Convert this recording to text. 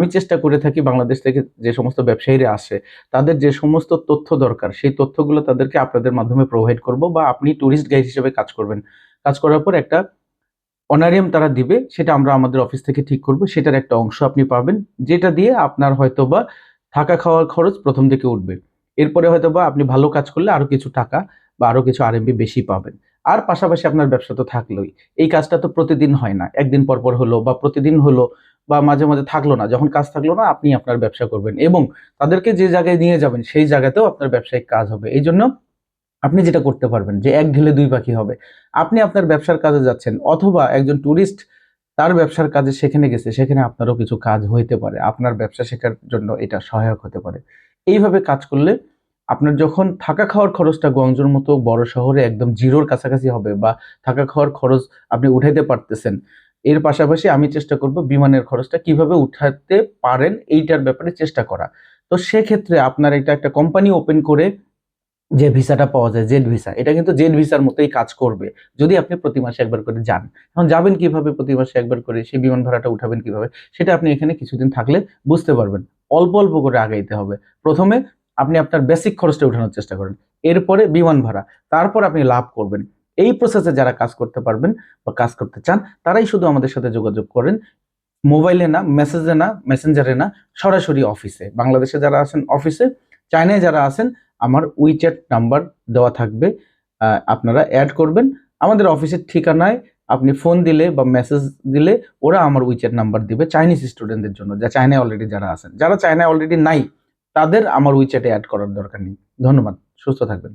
আমি চেষ্টা করে থাকি বাংলাদেশ থেকে যে সমস্ত ব্যবসায়ীরা আসে তাদের যে সমস্ত তথ্য দরকার সেই তথ্যগুলো তাদেরকে আপনাদের মাধ্যমে প্রোভাইড করব, বা আপনি ট্যুরিস্ট গাইড হিসেবে কাজ করবেন। কাজ করার পর একটা অনারিয়াম তারা দিবে, সেটা আমরা আমাদের অফিস থেকে ঠিক করব। সেটার একটা অংশ আপনি পাবেন, যেটা দিয়ে আপনার হয়তোবা থাকা খাওয়ার খরচ প্রথম দিকে উঠবে। এরপরে হয়তোবা আপনি ভালো কাজ করলে আরো কিছু টাকা বা আরো কিছু আরএমবি বেশি পাবেন। আর পাশাপাশি আপনার ব্যবসা তো থাকলোই। এই কাজটা তো প্রতিদিন হয় না। একদিন পর, পর হলো বা প্রতিদিন হলো বা মাঝে, মাঝে থাকলো না। যখন কাজ থাকলো না আপনি আপনার ব্যবসা করবেন এবং তাদেরকে যে জায়গায় নিয়ে যাবেন সেই জায়গাতেও আপনার ব্যবসায়িক কাজ হবে। এইজন্য আপনি যেটা করতে পারবেন যে এক ঢিলে দুই পাখি হবে। আপনি আপনার ব্যবসার কাজে যাচ্ছেন অথবা একজন টুরিস্ট তার ব্যবসার কাজে সেখানে গেছে, সেখানে আপনারও কিছু কাজ হইতে পারে। আপনার ব্যবসা শেখার জন্য এটা সহায়ক হতে পারে। এইভাবে কাজ করলে আপনার যখন থাকা খাওয়ার খরচটা গঞ্জের মতো বড় শহরে একদম জিরোর কাছাকাছি হবে বা থাকা খাওয়ার খরচ আপনি উঠাইতে পারতেছেন। এর পাশাপাশি আমি চেষ্টা করব বিমানের খরচটা কিভাবে উঠাতে পারেন এইটার ব্যাপারে চেষ্টা করা। তো সেক্ষেত্রে আপনার এটা একটা কোম্পানি ওপেন করে যে ভিসাটা পাওয়া যায় জেড ভিসা, এটা কিন্তু জেড ভিসার মতোই কাজ করবে যদি আপনি প্রতি মাসে একবার করে যান। এখন যাবেন কিভাবে প্রতি মাসে একবার করে, সেই বিমান ভাড়াটা উঠাবেন কিভাবে, সেটা আপনি এখানে কিছুদিন থাকলে বুঝতে পারবেন। অল্প অল্প করে আগাইতে হবে। প্রথমে আপনি আপনার বেসিক খরচটা উঠানোর চেষ্টা করেন, এরপরে বিমান ভাড়া, তারপর আপনি লাভ করবেন। এই প্রসেসে যারা কাজ করতে পারবেন বা কাজ করতে চান তারাই শুধু আমাদের সাথে যোগাযোগ করেন। মোবাইলে না, মেসেজে না, মেসেঞ্জারে না, সরাসরি অফিসে। বাংলাদেশে যারা আছেন অফিসে, চায়নায় যারা আছেন আমার উইচ্যাট নাম্বার দেওয়া থাকবে, আপনারা অ্যাড করবেন। আমাদের অফিসের ঠিকানায় আপনি ফোন দিলে বা মেসেজ দিলে ওরা আমার উইচ্যাট নাম্বার দিবে চাইনিজ স্টুডেন্টদের জন্য, যা চায়নায় অলরেডি যারা আছেন। যারা চায়নায় অলরেডি নাই তাদের আমার উইচ্যাটে অ্যাড করার দরকার নেই। ধন্যবাদ, সুস্থ থাকবেন।